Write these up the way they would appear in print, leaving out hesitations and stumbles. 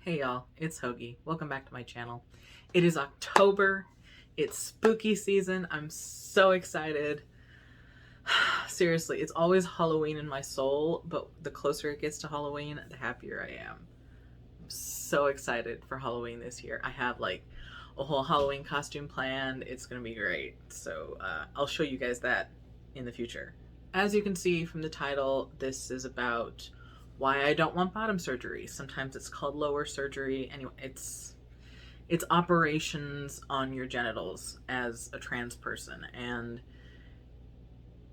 Hey y'all, it's Hoagie. Welcome back to my channel. It is October. It's spooky season. I'm so excited. Seriously, it's always Halloween in my soul, but the closer it gets to Halloween, the happier I am. I'm so excited for Halloween this year. I have like a whole Halloween costume planned. It's gonna be great. So I'll show you guys that in the future. As you can see from the title, this is about why I don't want bottom surgery. Sometimes it's called lower surgery. Anyway, it's operations on your genitals as a trans person. And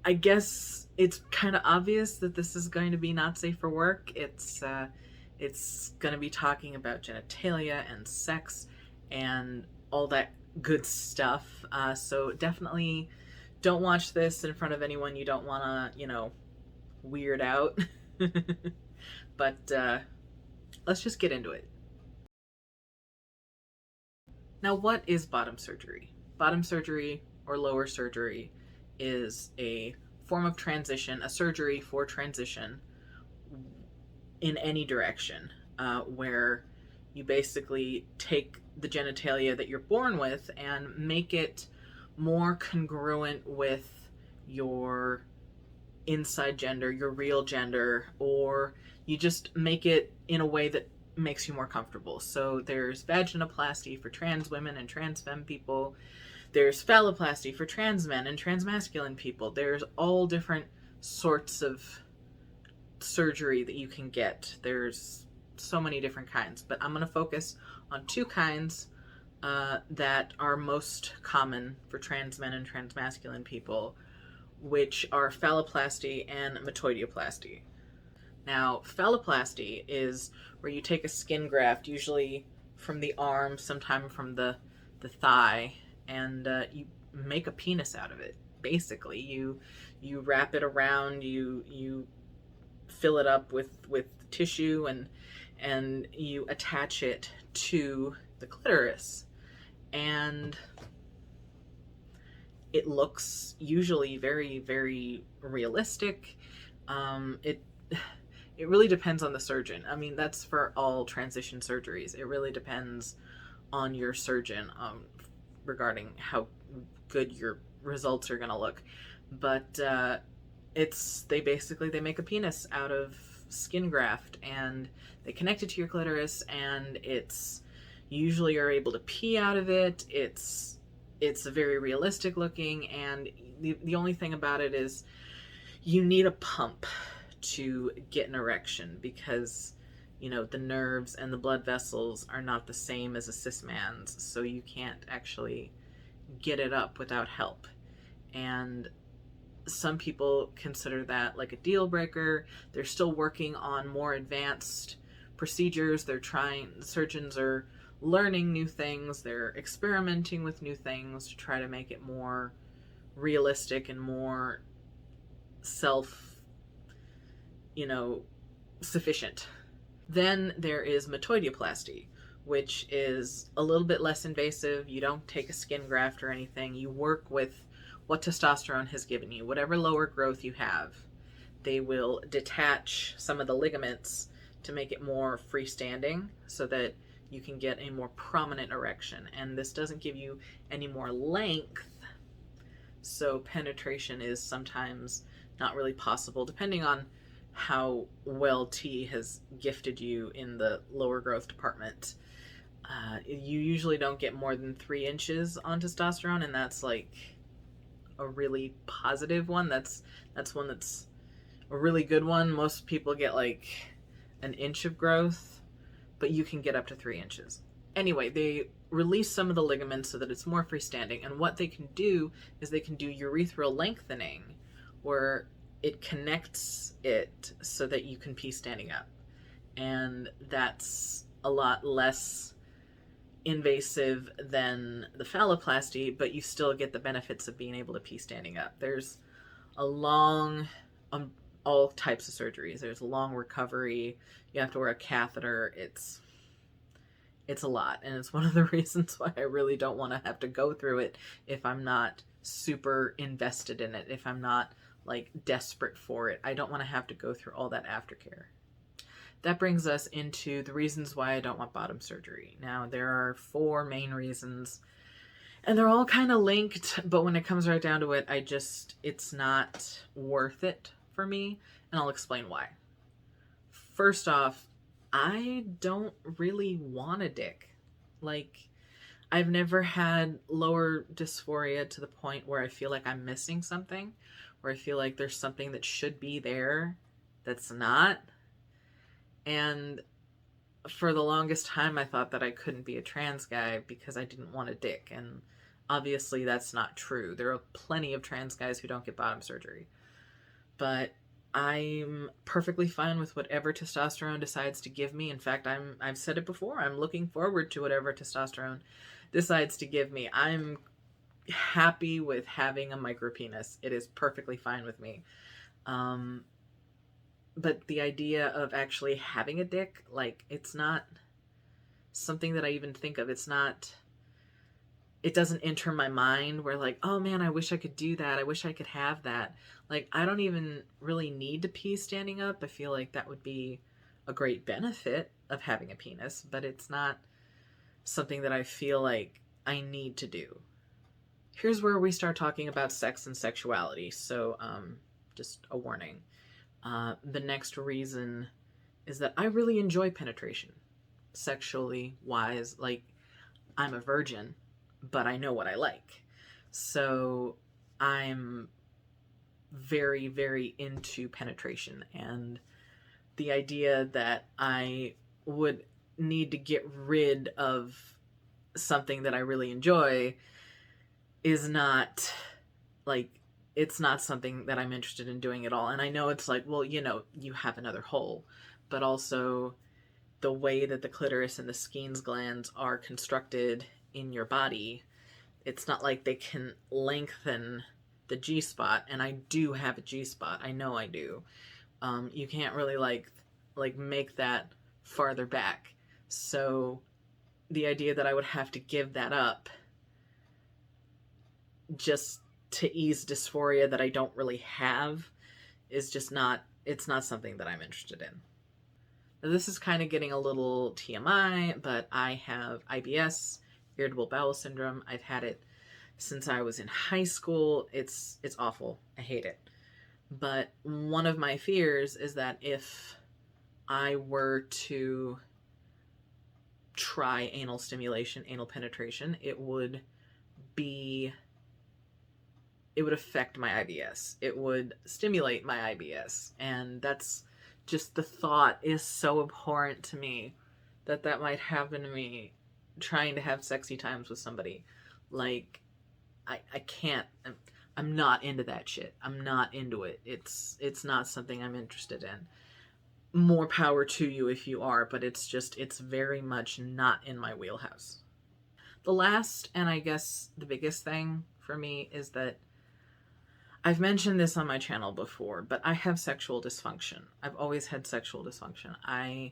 I guess it's kind of obvious that this is going to be not safe for work. It's going to be talking about genitalia and sex and all that good stuff. So definitely don't watch this in front of anyone you don't want to, weird out. But let's just get into it. Now, what is bottom surgery? Bottom surgery or lower surgery is a form of transition, a surgery for transition in any direction, where you basically take the genitalia that you're born with and make it more congruent with your inside gender, your real gender, or you just make it in a way that makes you more comfortable. So there's vaginoplasty for trans women and trans femme people. There's phalloplasty for trans men and trans masculine people. There's all different sorts of surgery that you can get. There's so many different kinds, but I'm going to focus on two kinds that are most common for trans men and trans masculine people, which are phalloplasty and metoidioplasty. Now, phalloplasty is where you take a skin graft, usually from the arm, sometime from the thigh, and you make a penis out of it. Basically, you wrap it around, you fill it up with tissue, and you attach it to the clitoris, and it looks usually very, very realistic. It really depends on the surgeon. I mean, that's for all transition surgeries. It really depends on your surgeon regarding how good your results are going to look. But they make a penis out of skin graft, and they connect it to your clitoris, and you usually are able to pee out of it. It's very realistic looking, and the only thing about it is you need a pump to get an erection, because the nerves and the blood vessels are not the same as a cis man's, so you can't actually get it up without help. And some people consider that like a deal breaker. They're still working on more advanced procedures. Surgeons are learning new things. They're experimenting with new things to try to make it more realistic and more sufficient. Then there is metoidioplasty, which is a little bit less invasive. You don't take a skin graft or anything. You work with what testosterone has given you, whatever lower growth you have. They will detach some of the ligaments to make it more freestanding so that you can get a more prominent erection. And this doesn't give you any more length, so penetration is sometimes not really possible, depending on how well T has gifted you in the lower growth department. You usually don't get more than 3 inches on testosterone, and that's like a really positive one. That's one that's a really good one. Most people get like an inch of growth, but you can get up to 3 inches. Anyway, they release some of the ligaments so that it's more freestanding, and what they can do is they can do urethral lengthening, where it connects it so that you can pee standing up, and that's a lot less invasive than the phalloplasty, but you still get the benefits of being able to pee standing up. There's all types of surgeries. There's a long recovery. You have to wear a catheter. It's a lot, and it's one of the reasons why I really don't want to have to go through it if I'm not super invested in it, if I'm not like desperate for it. I don't want to have to go through all that aftercare. that brings us into the reasons why I don't want bottom surgery. Now, there are 4 main reasons, and they're all kind of linked, but when it comes right down to it, it's not worth it for me, and I'll explain why. First off, I don't really want a dick. Like, I've never had lower dysphoria to the point where I feel like I'm missing something, where I feel like there's something that should be there that's not. And for the longest time, I thought that I couldn't be a trans guy because I didn't want a dick. And obviously, that's not true. There are plenty of trans guys who don't get bottom surgery. But I'm perfectly fine with whatever testosterone decides to give me. In fact, I've said it before. I'm looking forward to whatever testosterone decides to give me. I'm happy with having a micropenis. It is perfectly fine with me. But the idea of actually having a dick, like, it's not something that I even think of. It doesn't enter my mind where, like, oh man, I wish I could do that. I wish I could have that. Like, I don't even really need to pee standing up. I feel like that would be a great benefit of having a penis, but it's not something that I feel like I need to do. Here's where we start talking about sex and sexuality. So, just a warning. The next reason is that I really enjoy penetration, sexually wise. Like, I'm a virgin, but I know what I like. So I'm very, very into penetration. And the idea that I would need to get rid of something that I really enjoy is not, like, it's not something that I'm interested in doing at all. And I know it's like, well, you have another hole, but also the way that the clitoris and the Skene's glands are constructed in your body, it's not like they can lengthen the G-spot, and I do have a G-spot. I know I do. You can't really like make that farther back. So the idea that I would have to give that up just to ease dysphoria that I don't really have is just not, it's not something that I'm interested in. Now, this is kind of getting a little TMI, but I have IBS, irritable bowel syndrome. I've had it since I was in high school. It's awful. I hate it. But one of my fears is that if I were to try anal stimulation, anal penetration, it would affect my IBS. It would stimulate my IBS. And that's just, the thought is so abhorrent to me that might happen to me trying to have sexy times with somebody. Like, I can't, I'm not into that shit. I'm not into it. It's not something I'm interested in. More power to you if you are, but it's very much not in my wheelhouse. The last, and I guess the biggest thing for me, is that I've mentioned this on my channel before, but I have sexual dysfunction. I've always had sexual dysfunction. I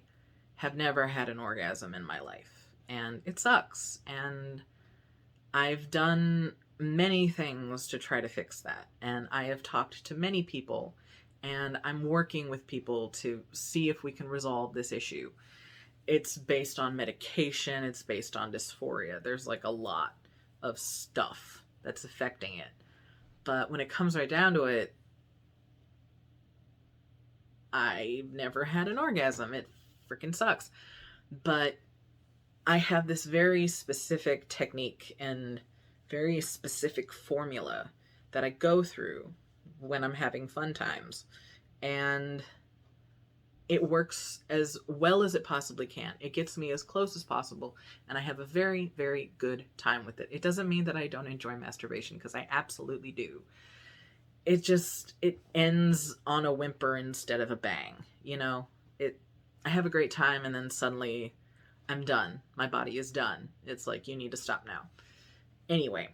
have never had an orgasm in my life, and it sucks. And I've done many things to try to fix that, and I have talked to many people, and I'm working with people to see if we can resolve this issue. It's based on medication, it's based on dysphoria. There's like a lot of stuff that's affecting it. But when it comes right down to it, I've never had an orgasm. It freaking sucks. But I have this very specific technique and very specific formula that I go through when I'm having fun times. And it works as well as it possibly can. It gets me as close as possible, and I have a very, very good time with it. It doesn't mean that I don't enjoy masturbation, because I absolutely do. It ends on a whimper instead of a bang. I have a great time, and then suddenly I'm done. My body is done. It's like, you need to stop now. Anyway,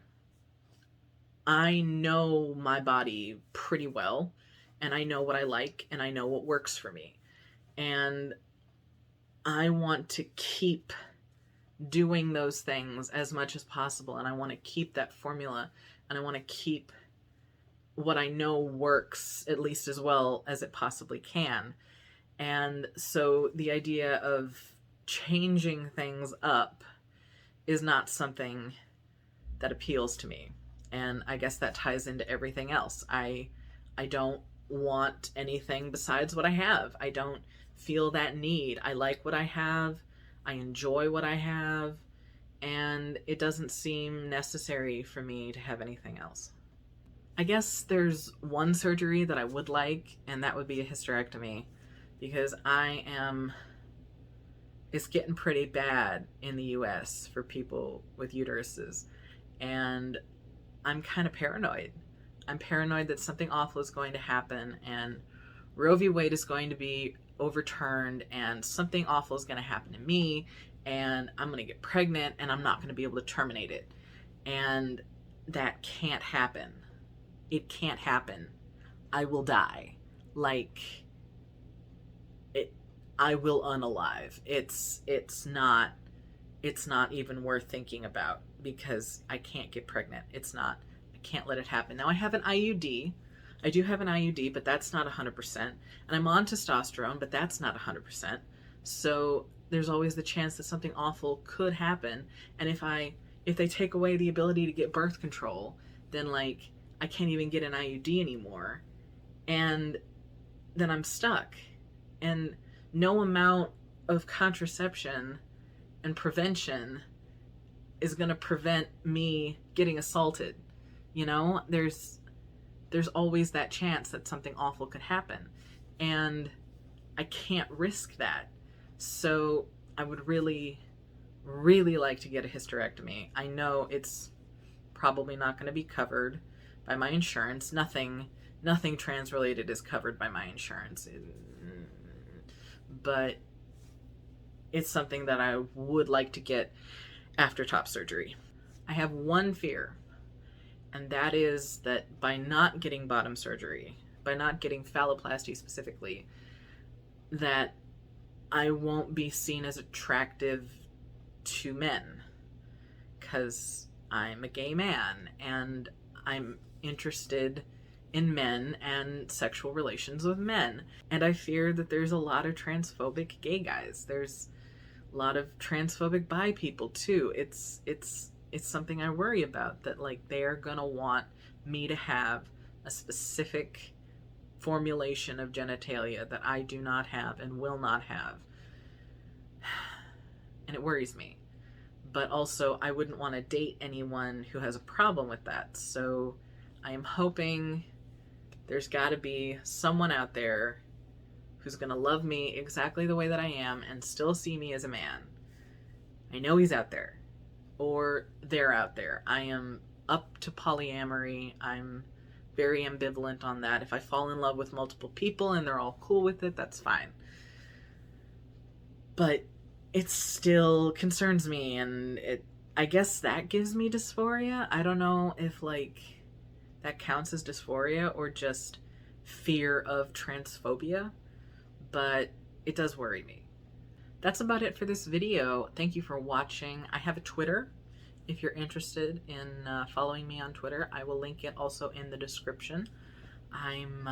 I know my body pretty well, and I know what I like, and I know what works for me. And I want to keep doing those things as much as possible, and I want to keep that formula, and I want to keep what I know works at least as well as it possibly can. And so the idea of changing things up is not something that appeals to me. And I guess that ties into everything else. I don't want anything besides what I have. I don't feel that need. I like what I have. I enjoy what I have. And it doesn't seem necessary for me to have anything else. I guess there's one surgery that I would like, and that would be a hysterectomy, because it's getting pretty bad in the US for people with uteruses, and I'm kind of paranoid. I'm paranoid that something awful is going to happen, and Roe v. Wade is going to be overturned, and something awful is going to happen to me, and I'm going to get pregnant, and I'm not going to be able to terminate it. And that can't happen. It can't happen. I will die. Like, I will unalive. It's not even worth thinking about, because I can't get pregnant. I can't let it happen. Now I have an IUD. I do have an IUD, but that's not 100%. And I'm on testosterone, but that's not 100%. So there's always the chance that something awful could happen. And if they take away the ability to get birth control, then like I can't even get an IUD anymore. And then I'm stuck. And no amount of contraception and prevention is going to prevent me getting assaulted. You know, there's always that chance that something awful could happen, and I can't risk that. So I would really, really like to get a hysterectomy. I know it's probably not going to be covered by my insurance. Nothing trans related is covered by my insurance. But it's something that I would like to get after top surgery. I have one fear, and that is that by not getting bottom surgery, by not getting phalloplasty specifically, that I won't be seen as attractive to men, because I'm a gay man and I'm interested in men and sexual relations with men. And I fear that there's a lot of transphobic gay guys. There's a lot of transphobic bi people too. It's something I worry about, that like they are gonna want me to have a specific formulation of genitalia that I do not have and will not have. And it worries me. But also I wouldn't want to date anyone who has a problem with that. So I am hoping there's got to be someone out there who's going to love me exactly the way that I am and still see me as a man. I know he's out there, or they're out there. I am up to polyamory. I'm very ambivalent on that. If I fall in love with multiple people and they're all cool with it, that's fine. But it still concerns me, and I guess that gives me dysphoria. I don't know if like that counts as dysphoria or just fear of transphobia, but it does worry me. That's about it for this video. Thank you for watching. I have a Twitter. If you're interested in following me on Twitter, I will link it also in the description. I'm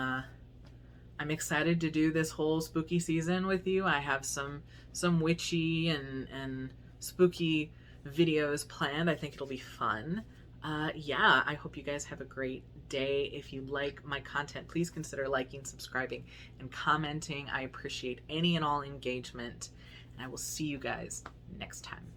excited to do this whole spooky season with you. I have some witchy and spooky videos planned. I think it'll be fun. Yeah, I hope you guys have a great day. If you like my content, please consider liking, subscribing, and commenting. I appreciate any and all engagement, and I will see you guys next time.